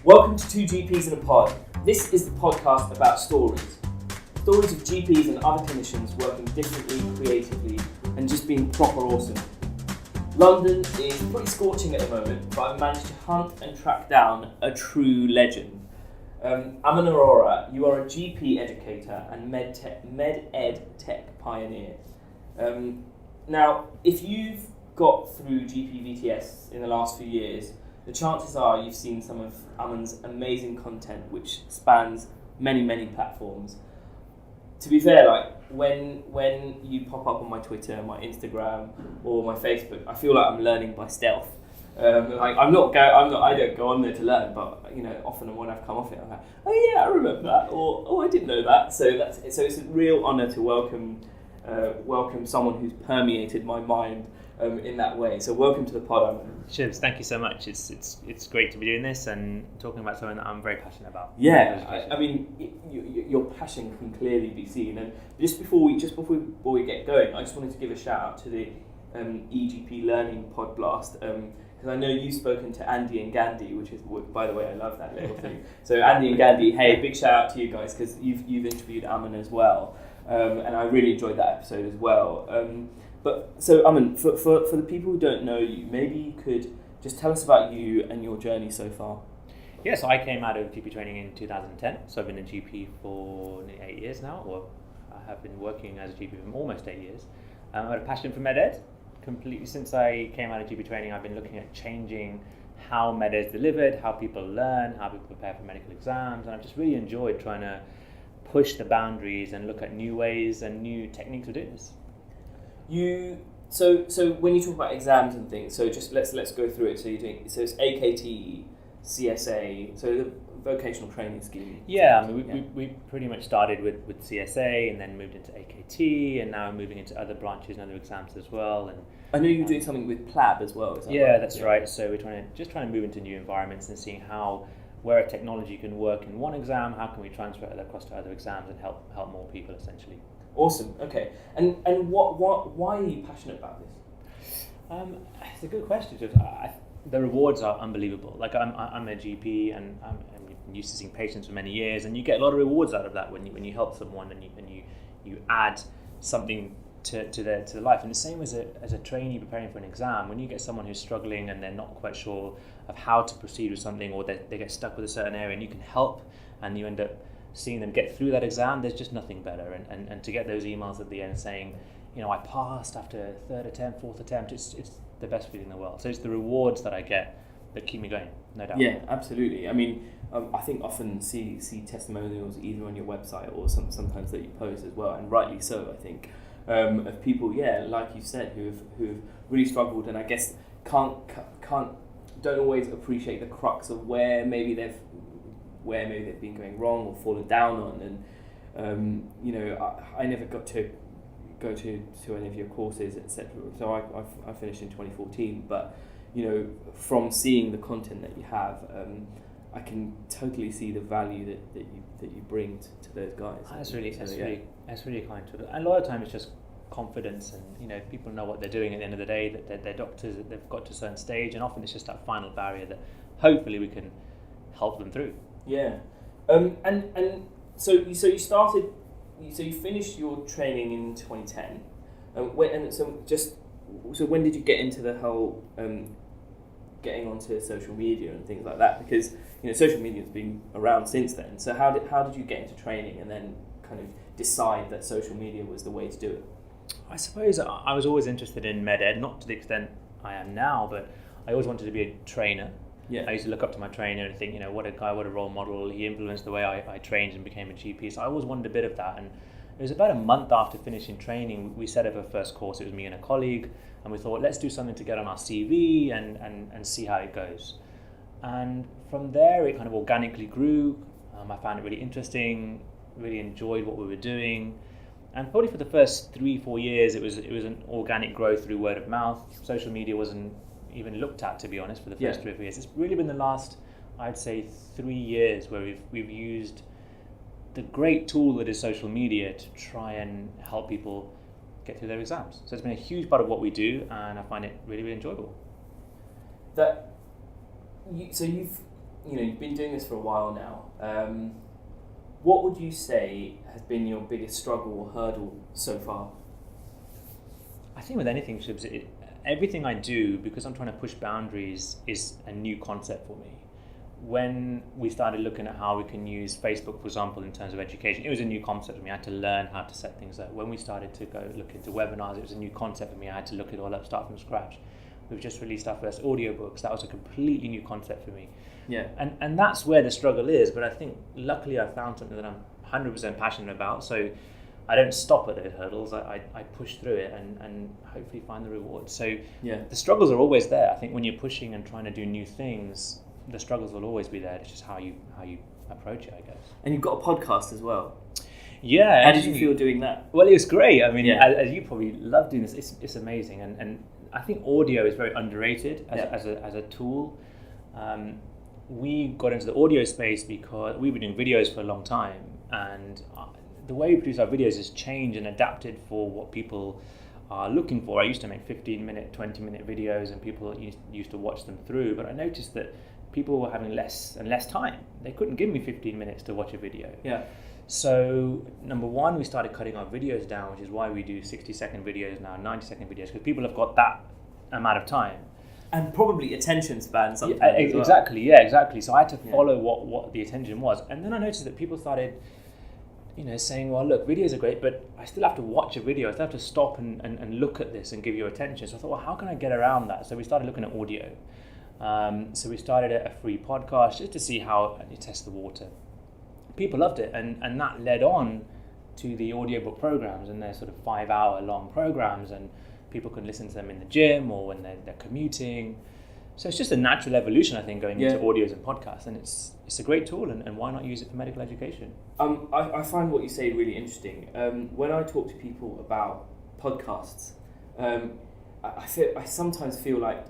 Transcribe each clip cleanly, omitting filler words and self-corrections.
Welcome to 2GPsInAPod. This is the podcast about stories. Stories of GPs and other clinicians working differently, creatively, and just being proper awesome. London is pretty scorching at the moment, but I've managed to hunt and track down a true legend. Aman Arora, you are a GP educator and med ed tech pioneer. Now, if you've got through GP VTS in the last few years, the chances are you've seen some of Aman's amazing content, which spans many platforms. To be fair, like when you pop up on my Twitter, my Instagram, or my Facebook, I feel like I'm learning by stealth. I don't go on there to learn, but often when I've come off it, I'm like, oh yeah, I remember that, or oh, I didn't know that. So it's a real honour to welcome someone who's permeated my mind in that way. So welcome to the pod, Aman. Shubs, thank you so much. It's great to be doing this and talking about something that I'm very passionate about. Yeah, I mean, your passion can clearly be seen. And just before we get going, I just wanted to give a shout out to the eGPlearning podblast. Because I know you've spoken to Andy and Gandhi, which is, by the way, I love that little thing. So Andy and Gandhi, hey, big shout out to you guys because you've interviewed Aman as well, and I really enjoyed that episode as well. But so Aman, for the people who don't know you, maybe you could just tell us about you and your journey so far. Yeah, so I came out of GP training in 2010. So I've been a GP for nearly 8 years now, or I have been working as a GP for almost 8 years. I've had a passion for med ed. Completely since I came out of GP training, I've been looking at changing how med ed is delivered, how people learn, how people prepare for medical exams, and I've just really enjoyed trying to push the boundaries and look at new ways and new techniques of doing this. So when you talk about exams and things, so just let's go through it. So it's AKT, CSA, so the vocational training scheme. Yeah, I mean we pretty much started with CSA and then moved into AKT, and now we're moving into other branches and other exams as well. And I know you're doing something with PLAB as well. Is that yeah, right? That's right. So we're trying to move into new environments and seeing where a technology can work in one exam, how can we transfer it across to other exams and help more people essentially. Awesome. Okay. And why are you passionate about this? It's a good question. The rewards are unbelievable. Like I'm a GP and I'm used to seeing patients for many years, and you get a lot of rewards out of that when you help someone and you add something to their life. And the same as a trainee preparing for an exam, when you get someone who's struggling and they're not quite sure of how to proceed with something, or they get stuck with a certain area, and you can help, and you end up seeing them get through that exam, there's just nothing better. And to get those emails at the end saying, I passed after third attempt, fourth attempt, it's the best feeling in the world. So it's the rewards that I get that keep me going, no doubt. Yeah, absolutely. I mean, I think often see testimonials either on your website or sometimes that you post as well, and rightly so, I think, of people, like you said, who've really struggled, and I guess don't always appreciate the crux of where maybe they've been going wrong or fallen down on, and I never got to go to any of your courses, etc. So I finished in 2014, but from seeing the content that you have, I can totally see the value that you bring to those guys. That's really kind to it. And a lot of times it's just confidence, and people know what they're doing at the end of the day, that they're doctors, that they've got to a certain stage, and often it's just that final barrier that hopefully we can help them through. Yeah, and so you finished your training in 2010, so when did you get into the whole getting onto social media and things like that? Because social media has been around since then. So how did you get into training and then kind of decide that social media was the way to do it? I suppose I was always interested in med ed, not to the extent I am now, but I always wanted to be a trainer. Yeah. I used to look up to my trainer and think, what a guy, what a role model. He influenced the way I trained and became a GP. So I always wanted a bit of that. And it was about a month after finishing training, we set up a first course. It was me and a colleague. And we thought, let's do something to get on our CV and see how it goes. And from there, it kind of organically grew. I found it really interesting, really enjoyed what we were doing. And probably for the first 3-4 years, it was an organic growth through word of mouth. Social media wasn't even looked at, to be honest, for the first 3 or 4 years. It's really been the last, I'd say, 3 years where we've used the great tool that is social media to try and help people get through their exams. So it's been a huge part of what we do, and I find it really, really enjoyable. So you've you've been doing this for a while now. What would you say has been your biggest struggle or hurdle so far? I think with anything, Shubs, everything I do, because I'm trying to push boundaries, is a new concept for me. When we started looking at how we can use Facebook, for example, in terms of education, it was a new concept for me. I had to learn how to set things up. When we started to go look into webinars, it was a new concept for me. I had to look it all up, start from scratch. We've just released our first audiobooks. That was a completely new concept for me. Yeah. And that's where the struggle is. But I think luckily I found something that I'm 100% passionate about. So I don't stop at those hurdles. I push through it and hopefully find the reward. So the struggles are always there. I think when you're pushing and trying to do new things, the struggles will always be there. It's just how you approach it, I guess. And you've got a podcast as well. Yeah. How did you feel doing that? Well, it was great. I mean, as you probably love doing this, it's amazing. And I think audio is very underrated as a tool. We got into the audio space because we've been doing videos for a long time, and the way we produce our videos has changed and adapted for what people are looking for. I used to make 15-minute, 20-minute videos, and people used to watch them through, but I noticed that people were having less and less time. They couldn't give me 15 minutes to watch a video. Yeah. So, number one, we started cutting our videos down, which is why we do 60-second videos now, 90-second videos, because people have got that amount of time. And probably attention span sometimes. Exactly. So I had to follow what the attention was. And then I noticed that people started, saying, well, look, videos are great, but I still have to watch a video. I still have to stop and look at this and give you attention. So I thought, well, how can I get around that? So we started looking at audio. So we started a free podcast just to see how you test the water. People loved it, and that led on to the audiobook programs, and they're sort of 5-hour long programs, and people can listen to them in the gym or when they're commuting. So it's just a natural evolution, I think, going into audios and podcasts, and it's a great tool, and why not use it for medical education? I find what you say really interesting. When I talk to people about podcasts, I sometimes feel like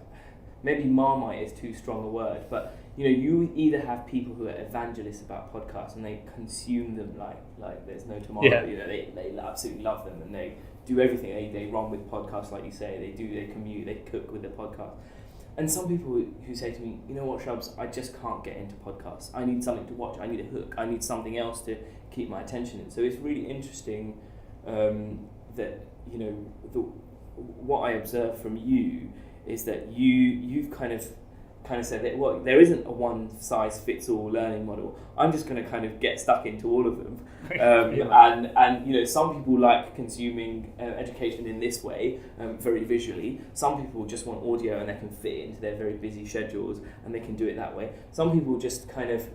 maybe Marmite is too strong a word, but you either have people who are evangelists about podcasts and they consume them like there's no tomorrow. They absolutely love them and they do everything. They run with podcasts, like you say. They commute, they cook with the podcast. And some people who say to me, you know what, Shubs, I just can't get into podcasts. I need something to watch. I need a hook. I need something else to keep my attention in. So it's really interesting that what I observe from you is that you've kind of said that, well, there isn't a one-size-fits-all learning model. I'm just going to kind of get stuck into all of them. And some people like consuming education in this way, very visually. Some people just want audio and they can fit it into their very busy schedules and they can do it that way. Some people just kind of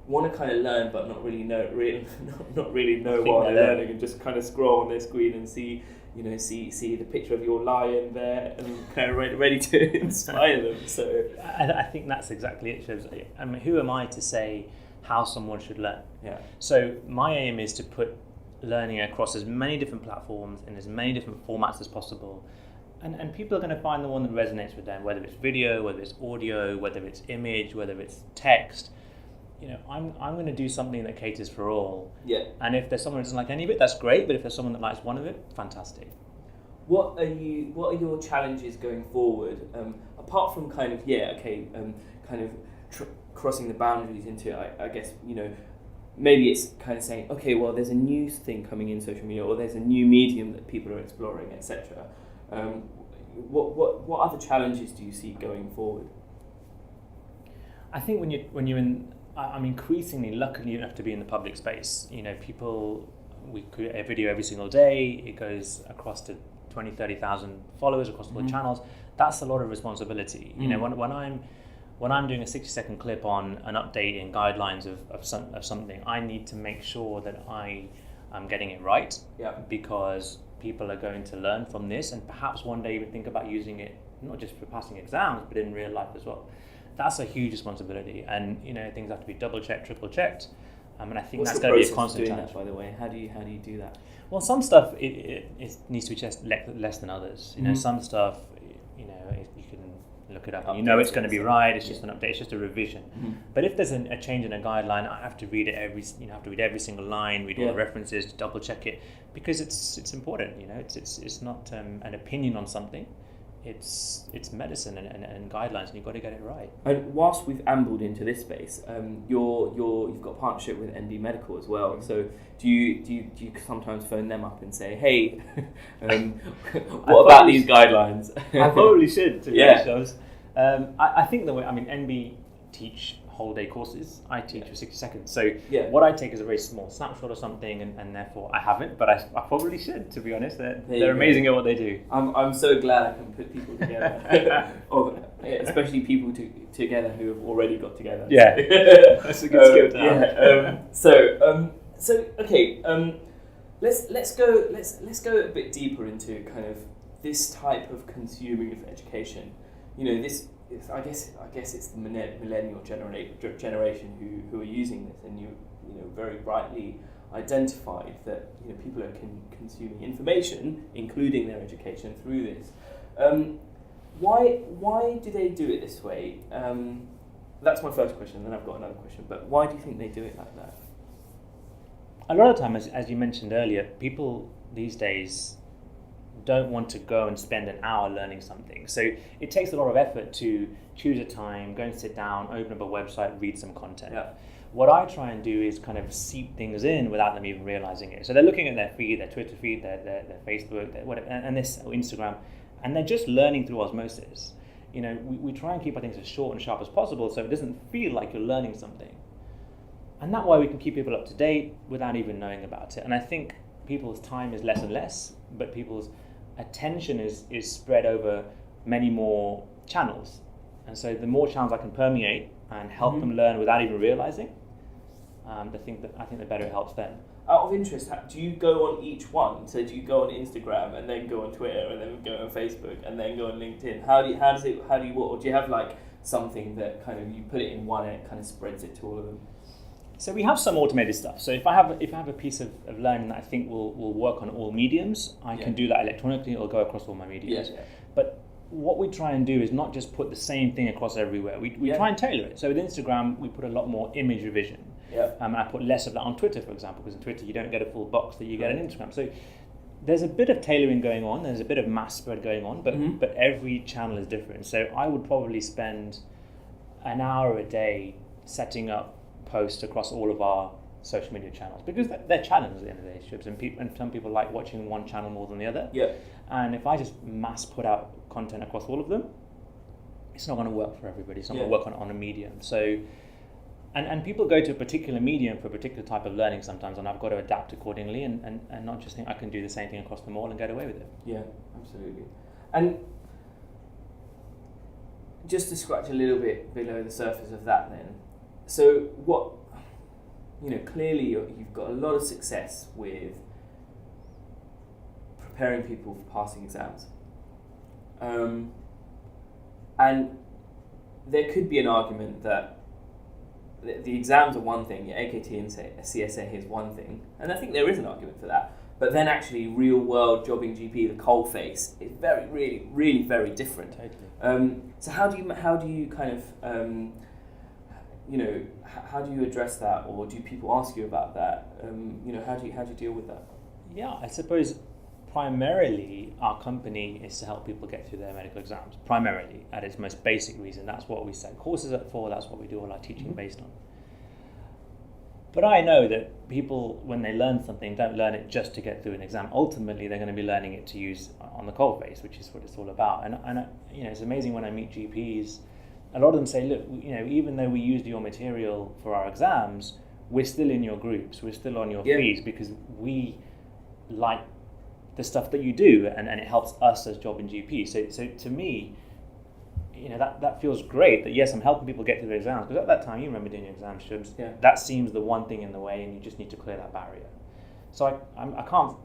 want to kind of learn but not really know what they're learning, and just kind of scroll on their screen and see the picture of your lion there and kind of ready to inspire them. So I think that's exactly it, Shubs. I mean, who am I to say how someone should learn? Yeah. So my aim is to put learning across as many different platforms in as many different formats as possible. And people are going to find the one that resonates with them, whether it's video, whether it's audio, whether it's image, whether it's text. I'm going to do something that caters for all. Yeah. And if there's someone who doesn't like any of it, that's great. But if there's someone that likes one of it, fantastic. What are your challenges going forward? Apart from crossing the boundaries into, I guess, maybe it's kind of saying, okay, well, there's a new thing coming in social media, or there's a new medium that people are exploring, etc. What other challenges do you see going forward? I think when you're in, I'm increasingly lucky enough to be in the public space. We create a video every single day. It goes across to 20, 30,000 followers across all the channels. That's a lot of responsibility. When I'm doing a 60-second clip on an update in guidelines of something, I need to make sure that I am getting it right. Yeah. Because people are going to learn from this, and perhaps one day even think about using it not just for passing exams, but in real life as well. That's a huge responsibility, and things have to be double checked, triple checked, and I think that's going to be a constant challenge. By the way, how do you do that? Well, some stuff it needs to be just less than others. Some stuff, you can look it up, and it's going to be right. It's just an update. It's just a revision. Mm-hmm. But if there's a change in a guideline, I have to read it every single line, read all the references, double check it, because it's important. It's not an opinion on something. it's medicine and guidelines, and you've got to get it right. And whilst we've ambled into this space, you've got a partnership with NB Medical as well. So do you sometimes phone them up and say, hey, what about these guidelines? I probably should, to be Yeah. honest. I think NB teach whole day courses. I teach for 60 seconds. So what I take is a very small snapshot or something, and therefore I haven't, but I probably should, to be honest. They're amazing at what they do. I'm so glad I can put people together, especially people together who have already got together. Yeah, that's a good skill to have. So okay, let's go a bit deeper into kind of this type of consuming of education. I guess it's the millennial generation who are using this, and you very brightly identified that people are consuming information, including their education, through this. Why do they do it this way? That's my first question. Then I've got another question. But why do you think they do it like that? A lot of time, as you mentioned earlier, people these days don't want to go and spend an hour learning something. So it takes a lot of effort to choose a time, go and sit down, open up a website, read some content. Yeah. What I try and do is kind of seep things in without them even realizing it. So they're looking at their feed, their Twitter feed, their Facebook, whatever, and this Instagram, and they're just learning through osmosis. We try and keep our things as short and sharp as possible, so it doesn't feel like you're learning something. And that way we can keep people up to date without even knowing about it. And I think people's time is less and less, but people's attention is spread over many more channels. And so the more channels I can permeate and help them learn without even realizing, I think the better it helps them. Out of interest, do you go on each one? So do you go on Instagram and then go on Twitter and then go on Facebook and then go on LinkedIn? How do you or do you have like something that kind of you put it in one and it kind of spreads it to all of them? So we have some automated stuff. So if I have a piece of learning that I think will work on all mediums, I can do that electronically. It'll go across all my mediums. Yeah. But what we try and do is not just put the same thing across everywhere. We try and tailor it. So with Instagram, we put a lot more image revision. Yeah. And I put less of that on Twitter, for example, because in Twitter you don't get a full box that you get on Instagram. So there's a bit of tailoring going on. There's a bit of mass spread going on, but every channel is different. So I would probably spend an hour a day setting up posts across all of our social media channels, because they're channels at the end of the day, Shubs, and some people like watching one channel more than the other. Yeah. And if I just mass put out content across all of them, it's not going to work for everybody. It's not going to work on a medium. So, and people go to a particular medium for a particular type of learning sometimes, and I've got to adapt accordingly and not just think I can do the same thing across them all and get away with it. Yeah, absolutely. And just to scratch a little bit below the surface of that then, so what, clearly you've got a lot of success with preparing people for passing exams. And there could be an argument that the exams are one thing, your AKT and CSA is one thing, and I think there is an argument for that. But then actually real world jobbing GP, the coal face, is really very different. Totally. So how do you kind of how do you address that, or do people ask you about that? How do you deal with that? Yeah, I suppose primarily our company is to help people get through their medical exams. Primarily, at its most basic reason, that's what we set courses up for. That's what we do all our teaching based on. But I know that people, when they learn something, don't learn it just to get through an exam. Ultimately, they're going to be learning it to use on the coal face, which is what it's all about. And it's amazing when I meet GPs. A lot of them say, look, even though we used your material for our exams, we're still in your groups, we're still on your feeds, because we like the stuff that you do, and it helps us as jobbing GPs. So to me, that feels great that yes, I'm helping people get through their exams, because at that time, you remember doing your exams, Shubs, that seems the one thing in the way, and you just need to clear that barrier. So I can't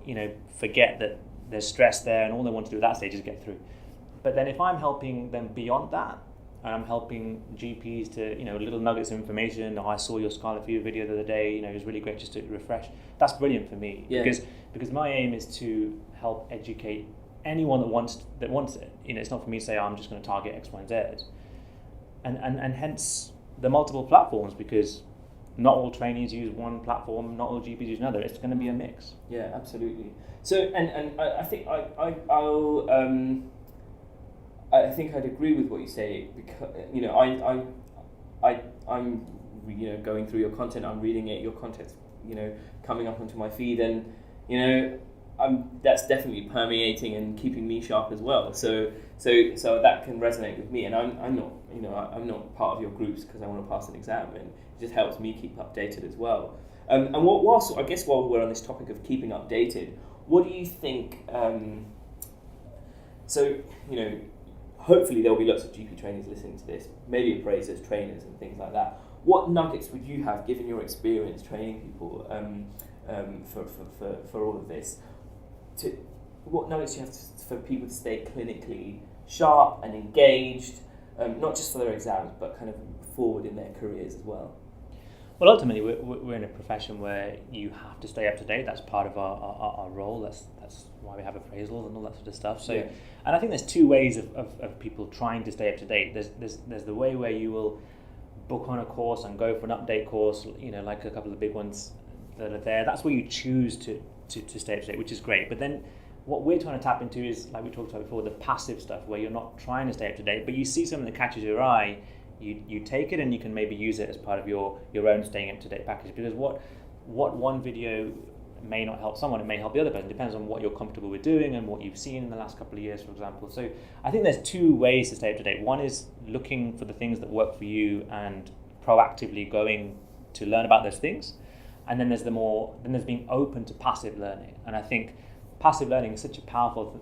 forget that there's stress there, and all they want to do at that stage is get through. But then if I'm helping them beyond that, and I'm helping GPs to, little nuggets of information. I saw your Scarlet Fever video the other day. It was really great just to refresh. That's brilliant for me because my aim is to help educate anyone that wants it. It's not for me to say, I'm just going to target X, Y, and Z. And hence the multiple platforms, because not all trainees use one platform, not all GPs use another. It's going to be a mix. Yeah, absolutely. So, and I think I think I'd agree with what you say, because I'm going through your content, I'm reading it, your content's coming up onto my feed, and that's definitely permeating and keeping me sharp as well. So that can resonate with me, and I'm not part of your groups because I want to pass an exam, and it just helps me keep updated as well. And while we're on this topic of keeping updated, what do you think? Hopefully there'll be lots of GP trainers listening to this, maybe appraisers, trainers, and things like that. What nuggets would you have, given your experience training people for all of this? What nuggets do you have for people to stay clinically sharp and engaged, not just for their exams, but kind of forward in their careers as well? Well, ultimately, we're in a profession where you have to stay up to date. That's part of our role. That's why we have appraisals and all that sort of stuff. So, And I think there's two ways of people trying to stay up to date. There's the way where you will book on a course and go for an update course, like a couple of the big ones that are there. That's where you choose to stay up to date, which is great. But then what we're trying to tap into is, like we talked about before, the passive stuff where you're not trying to stay up to date, but you see something that catches your eye. You take it and you can maybe use it as part of your own staying up to date package, because what one video may not help someone, it may help the other person. It depends on what you're comfortable with doing and what you've seen in the last couple of years, for example. So I think there's two ways to stay up to date. One is looking for the things that work for you and proactively going to learn about those things, and then there's being open to passive learning. And I think passive learning is such a powerful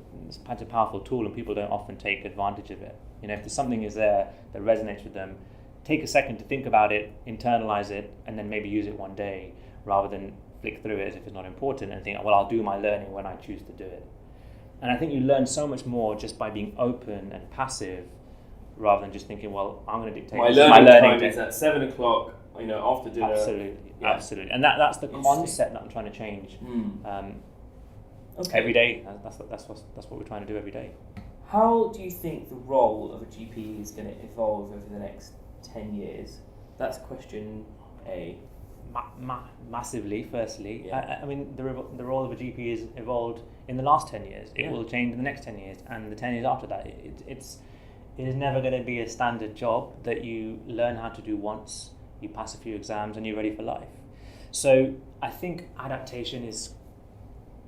tool, and people don't often take advantage of it. If there's something is there that resonates with them, take a second to think about it, internalize it, and then maybe use it one day, rather than flick through it as if it's not important and think, well, I'll do my learning when I choose to do it. And I think you learn so much more just by being open and passive, rather than just thinking, well, I'm going to dictate my learning time is at 7 o'clock, after dinner. Absolutely. And that's the concept that I'm trying to change. Every day. That's what we're trying to do every day. How do you think the role of a GP is going to evolve over the next 10 years? That's question A. Massively, firstly. Yeah. I mean, the role of a GP has evolved in the last 10 years. It will change in the next 10 years and the 10 years after that. It is never going to be a standard job that you learn how to do once, you pass a few exams, and you're ready for life. So I think adaptation is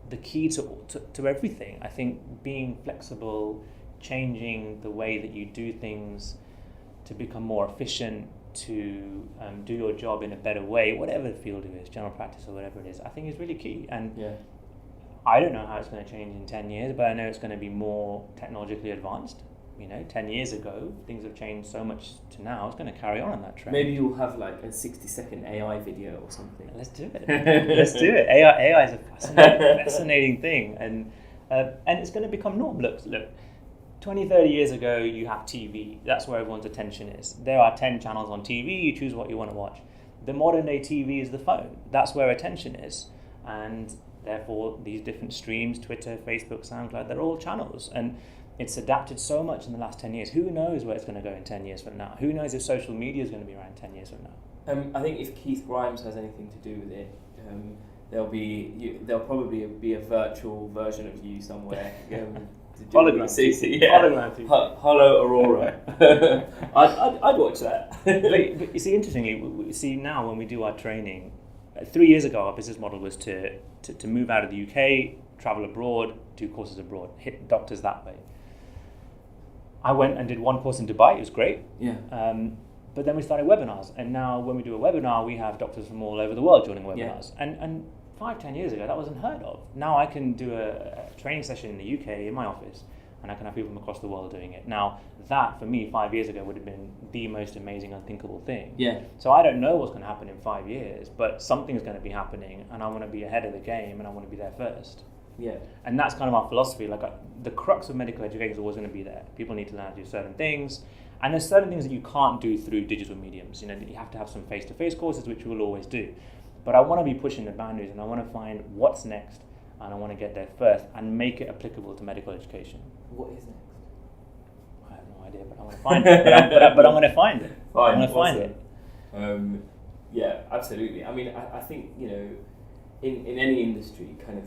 the key to everything. I think being flexible, changing the way that you do things to become more efficient, to do your job in a better way, whatever the field it is, general practice or whatever it is, I think is really key. And I don't know how it's going to change in 10 years, but I know it's going to be more technologically advanced. 10 years ago, things have changed so much to now, it's going to carry on that trend. Maybe you'll have like a 60-second AI video or something. Let's do it. Let's do it. AI is a fascinating thing, and it's going to become norm. Look, 20, 30 years ago, you have TV. That's where everyone's attention is. There are 10 channels on TV. You choose what you want to watch. The modern day TV is the phone. That's where attention is. And therefore, these different streams, Twitter, Facebook, SoundCloud, they're all channels. And it's adapted so much in the last 10 years. Who knows where it's going to go in 10 years from now? Who knows if social media is going to be around 10 years from now? I think if Keith Grimes has anything to do with it, there'll probably be a virtual version of you somewhere. Hologram. Hello, Aurora. I'd watch that. But you see, interestingly, now when we do our training, 3 years ago our business model was to move out of the UK, travel abroad, do courses abroad, hit doctors that way. I went and did one course in Dubai. It was great. Yeah. But then we started webinars, and now when we do a webinar, we have doctors from all over the world joining webinars. Yeah. And 5-10 years ago, that wasn't heard of. Now I can do a training session in the UK in my office, and I can have people from across the world doing it. Now that, for me, 5 years ago would have been the most amazing, unthinkable thing. Yeah. So I don't know what's going to happen in 5 years, but something's going to be happening, and I want to be ahead of the game, and I want to be there first. Yeah. And that's kind of our philosophy. The crux of medical education is always going to be there. People need to learn how to do certain things, and there's certain things that you can't do through digital mediums. You have to have some face-to-face courses, which we will always do. But I want to be pushing the boundaries, and I want to find what's next, and I want to get there first and make it applicable to medical education. What is next? I have no idea, but I want to find it. but I'm going to find it. Fine, I'm going to find it. Yeah, absolutely. I mean, I think in any industry, kind of,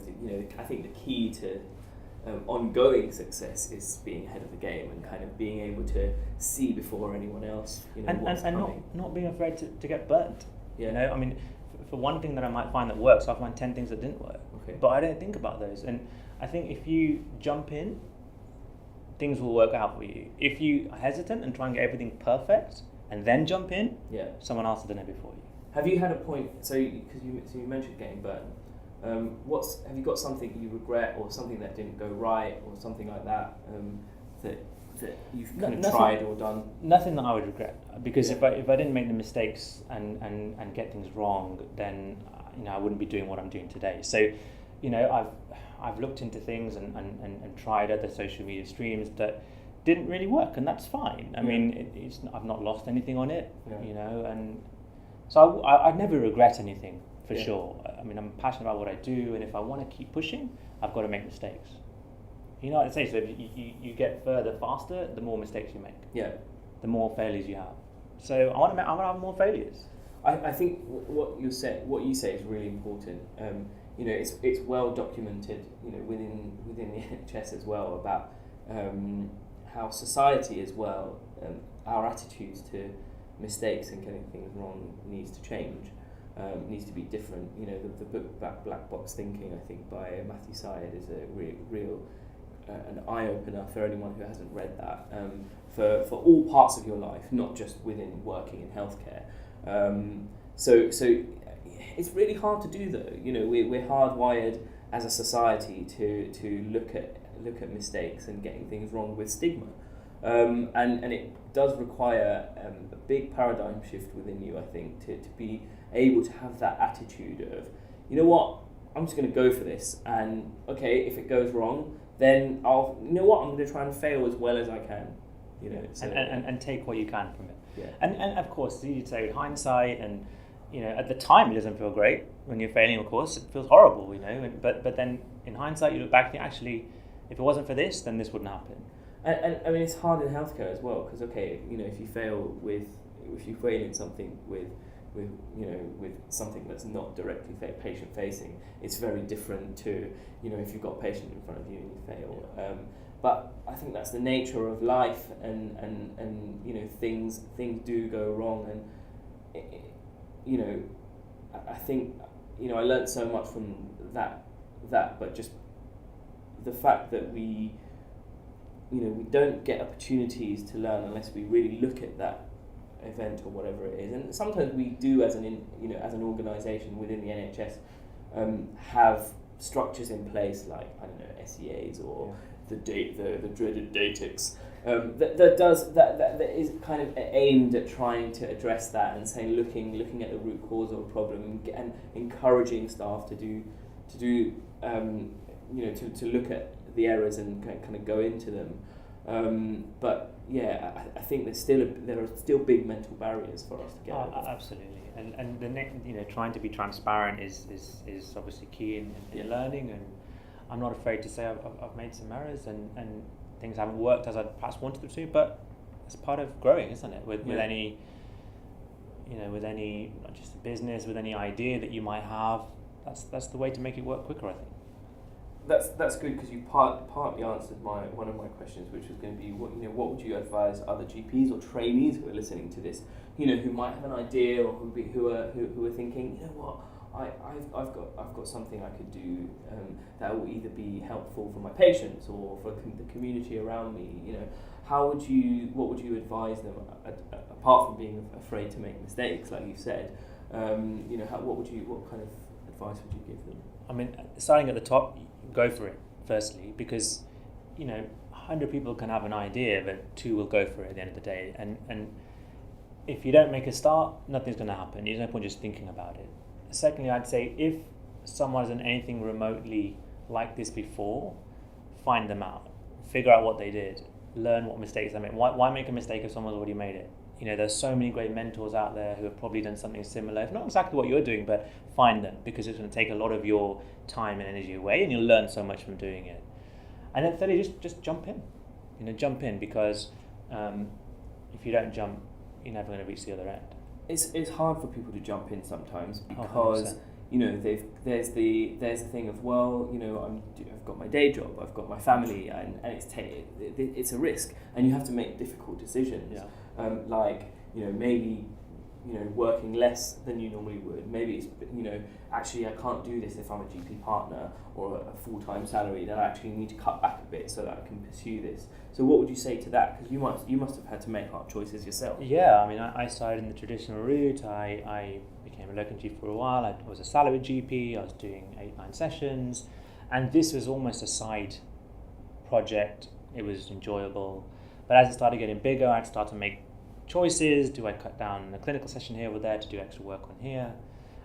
I think the key to ongoing success is being ahead of the game and kind of being able to see before anyone else, what's coming. Not being afraid to get burnt. Yeah. I mean, for one thing that I might find that works, I'll find 10 things that didn't work. Okay. But I don't think about those. And I think if you jump in, things will work out for you. If you are hesitant and try and get everything perfect and then jump in, someone else has done it before you. Have you had a point? So you mentioned getting burnt. Have you got something you regret, or something that didn't go right, or something like that that you've kind of tried or done? Nothing that I would regret, because if I didn't make the mistakes and get things wrong, then I wouldn't be doing what I'm doing today. So I've looked into things and tried other social media streams that didn't really work, and that's fine. I mean, I've not lost anything on it, and so I'd never regret anything. For sure. I mean, I'm passionate about what I do, and if I want to keep pushing, I've got to make mistakes. I'd say, so if you get further faster, the more mistakes you make. Yeah. The more failures you have. So I want to have more failures. I think what you say is really important. It's well documented, within the NHS as well, about how society as well, our attitudes to mistakes and getting things wrong needs to change. Needs to be different. The book Black Box Thinking, I think, by Matthew Syed is a real an eye-opener for anyone who hasn't read that, for all parts of your life, not just within working in healthcare. So it's really hard to do, though. We're hardwired as a society to look at mistakes and getting things wrong with stigma, and it does require a big paradigm shift within you, I think, to be able to have that attitude of, I'm just going to go for this, and okay, if it goes wrong, then I'm going to try and fail as well as I can, and take what you can from it. Yeah. And of course, you'd say with hindsight, and at the time it doesn't feel great when you're failing. Of course, it feels horrible, but then in hindsight, you look back and think, actually, if it wasn't for this, then this wouldn't happen. And I mean, it's hard in healthcare as well, because if you fail in something with something that's not directly patient facing, it's very different to if you've got a patient in front of you and you fail. But I think that's the nature of life, and things do go wrong, and I think I learned so much from that, but just the fact that we don't get opportunities to learn unless we really look at that event or whatever it is, and sometimes we do as an organisation within the NHS have structures in place, like SEAs or the dreaded DATICs that is kind of aimed at trying to address that, and saying looking at the root cause of a problem and encouraging staff to look at the errors and kind of go into them. But I think there are still big mental barriers for us to get over. Absolutely, and the trying to be transparent is obviously key in learning, and I'm not afraid to say I've made some errors and things haven't worked as I perhaps wanted them to, but it's part of growing, isn't it? With any not just a business, with any idea that you might have, that's the way to make it work quicker, I think. That's good, because you partly answered one of my questions, which was going to be what would you advise other GPs or trainees who are listening to this, who might have an idea, or who are thinking, I've got something I could do that will either be helpful for my patients or for the community around me. What would you advise them, apart from being afraid to make mistakes, like you said? What kind of advice would you give them? I mean, starting at the top, go for it, firstly, because 100 people can have an idea, but 2 will go for it at the end of the day, and if you don't make a start, nothing's going to happen. There's no point just thinking about it. Secondly, I'd say if someone has done anything remotely like this before, find them out, figure out what they did, learn what mistakes they made. Why make a mistake if someone's already made it? There's so many great mentors out there who have probably done something similar, if not exactly what you're doing, but find them, because it's going to take a lot of your time and energy away, and you'll learn so much from doing it. And then thirdly, just jump in. Jump in, because if you don't jump, you're never going to reach the other end. It's hard for people to jump in sometimes, because there's the thing of, well, I've got my day job, I've got my family, and it's a risk, and you have to make difficult decisions. Maybe working less than you normally would. Maybe it's actually I can't do this if I'm a GP partner or a full-time salary. Then I actually need to cut back a bit so that I can pursue this. So what would you say to that? Because you must have had to make hard choices yourself. Yeah, I mean, I started in the traditional route. I became a locum GP for a while. I was a salaried GP. I was doing 8-9 sessions, and this was almost a side project. It was enjoyable, but as it started getting bigger, I'd start to make choices. Do I cut down a clinical session here or there to do extra work on here?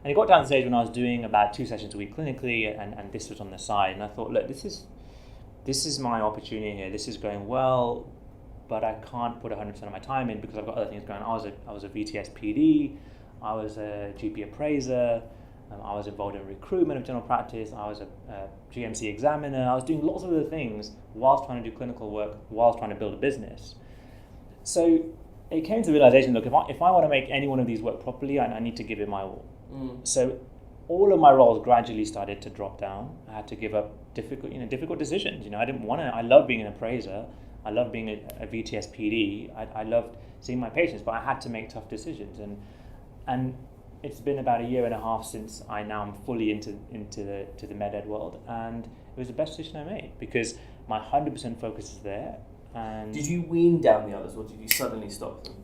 And it got down to the stage when I was doing about 2 sessions a week clinically, and this was on the side. And I thought, look, this is my opportunity here. This is going well, but I can't put 100% of my time in because I've got other things going on. I was a VTS PD, I was a GP appraiser, I was involved in recruitment of general practice, I was a GMC examiner. I was doing lots of other things whilst trying to do clinical work, whilst trying to build a business. So it came to the realization, look, if I want to make any one of these work properly, I need to give it my all. So all of my roles gradually started to drop down. I had to give up difficult decisions. I didn't want to. I love being an appraiser. I love being a VTS PD. I loved seeing my patients, but I had to make tough decisions. And it's been about 1.5 years since I now am fully into the med ed world, and it was the best decision I made because my 100% focus is there. And did you wean down the others, or did you suddenly stop them?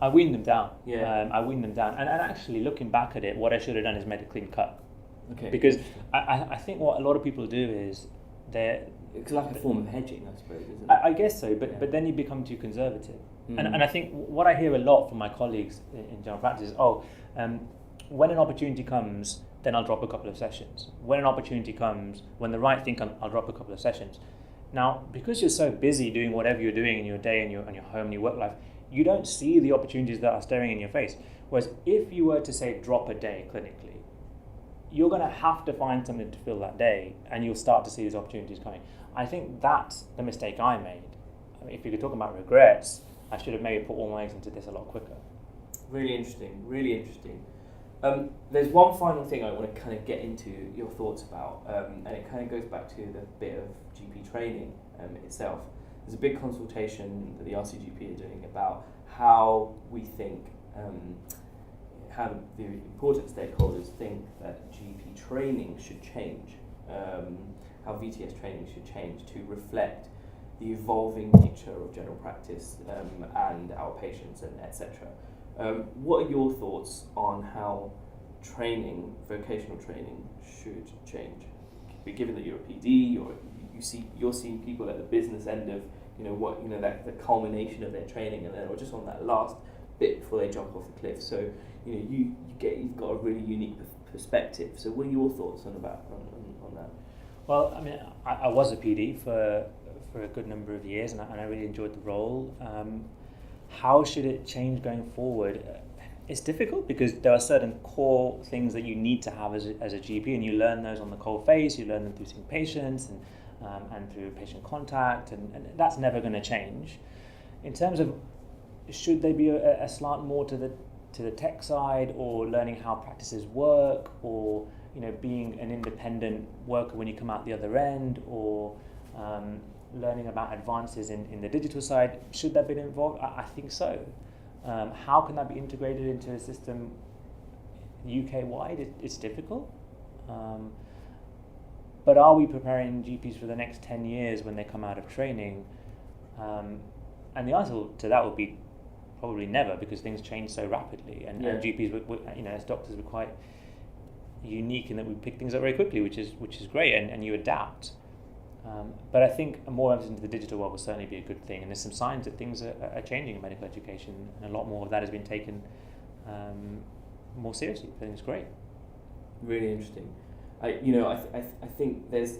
I weaned them down. Yeah. I weaned them down. And actually, looking back at it, what I should have done is made a clean cut. Okay. Because I think what a lot of people do is it's like a form of hedging, I suppose, isn't it? I guess so, but then you become too conservative. And I think what I hear a lot from my colleagues in general practice is, when an opportunity comes, then I'll drop a couple of sessions. When an opportunity comes, when the right thing comes, I'll drop a couple of sessions. Now, because you're so busy doing whatever you're doing in your day and your home and your work life, you don't see the opportunities that are staring in your face. Whereas if you were to say drop a day clinically, you're going to have to find something to fill that day, and you'll start to see these opportunities coming. I think that's the mistake I made. If you could talk about regrets, I should have maybe put all my eggs into this a lot quicker. Really interesting, really interesting. There's one final thing I want to kind of get into your thoughts about, and it kind of goes back to the bit of GP training itself. There's a big consultation that the RCGP are doing about how we think, how the important stakeholders think that GP training should change, how VTS training should change to reflect the evolving nature of general practice and our patients and etc. What are your thoughts on how training, vocational training, should change? Given that you're a PD, you're seeing people at the business end of that the culmination of their training, and then or just on that last bit before they jump off the cliff. So you've got a really unique perspective. So what are your thoughts on that? Well, I mean, I was a PD for a good number of years, and I really enjoyed the role. How should it change going forward? It's difficult because there are certain core things that you need to have as a GP, and you learn those on the cold face. You learn them through seeing patients and through patient contact, and that's never going to change. In terms of should there be a slant more to the tech side, or learning how practices work, or being an independent worker when you come out the other end, or learning about advances in the digital side, should that be involved? I think so. How can that be integrated into a system UK-wide? It's difficult. But are we preparing GPs for the next 10 years when they come out of training? And the answer to that would be probably never, because things change so rapidly. And GPs, as doctors, we're quite unique in that we pick things up very quickly, which is great, and you adapt. But I think a more emphasis into the digital world will certainly be a good thing, and there's some signs that things are changing in medical education, and a lot more of that has been taken more seriously. I think it's great. Really interesting. I think there's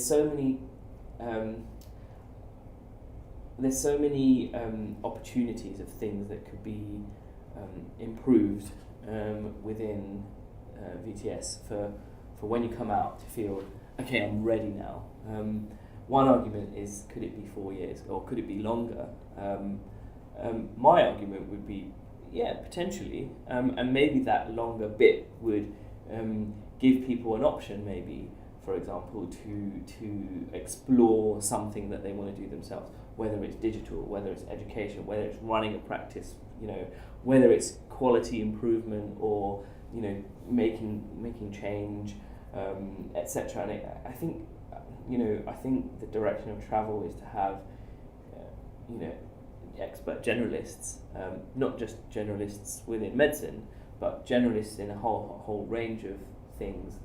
so many opportunities of things that could be improved within VTS for when you come out to feel, okay, I'm ready now. One argument is, could it be 4 years, or could it be longer? My argument would be, yeah, potentially, and maybe that longer bit would give people an option, maybe, for example, to explore something that they want to do themselves, whether it's digital, whether it's education, whether it's running a practice, whether it's quality improvement or making change, etc. And I think the direction of travel is to have expert generalists, not just generalists within medicine, but generalists in a whole range of things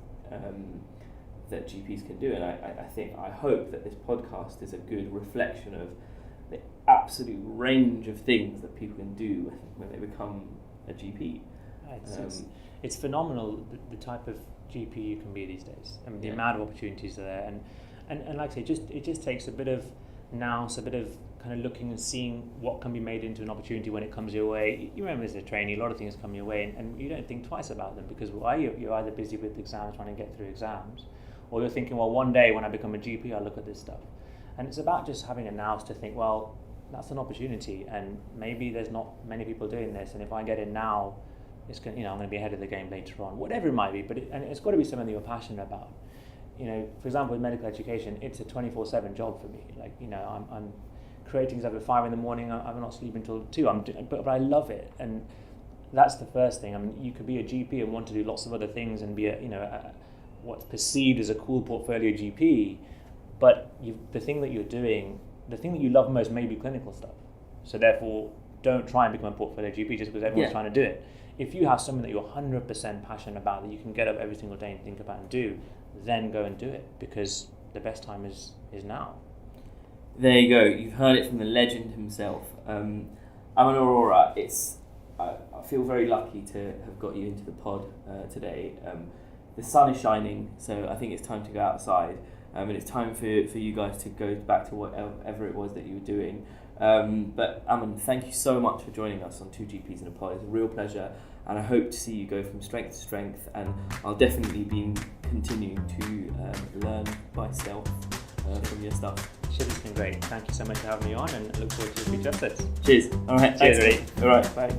that GPs can do. And I hope that this podcast is a good reflection of the absolute range of things that people can do when they become a GP. It's phenomenal the type of GP you can be these days. I mean, the amount of opportunities are there, and like I say, it just takes a bit of kind of looking and seeing what can be made into an opportunity when it comes your way. You remember as a trainee, a lot of things come your way, and you don't think twice about them, because you're either busy with exams, trying to get through exams, or you're thinking, well, one day when I become a GP, I'll look at this stuff. And it's about just having a nous to think, well, that's an opportunity, and maybe there's not many people doing this, and if I get in now, it's going, I'm going to be ahead of the game later on, whatever it might be. But it's got to be something that you're passionate about. For example, with medical education, it's a 24/7 job for me. Like, I'm creating stuff at 5 a.m. I'm not sleeping until 2. But I love it, and that's the first thing. I mean, you could be a GP and want to do lots of other things and be what's perceived as a cool portfolio GP, but the thing that you're doing, the thing that you love most may be clinical stuff. So therefore, don't try and become a portfolio GP just because everyone's trying to do it. If you have something that you're 100% passionate about, that you can get up every single day and think about and do, then go and do it, because the best time is now. There you go. You've heard it from the legend himself. Aman Arora, I feel very lucky to have got you into the pod today. The sun is shining, so I think it's time to go outside, and it's time for you guys to go back to whatever it was that you were doing. But Aman, thank you so much for joining us on 2GPsInAPod. It's a real pleasure, and I hope to see you go from strength to strength, and I'll definitely be continuing to learn myself from your stuff. Shubs, it's been great. Thank you so much for having me on, and I look forward to your future episodes. Cheers. All right. Cheers, All right. Bye.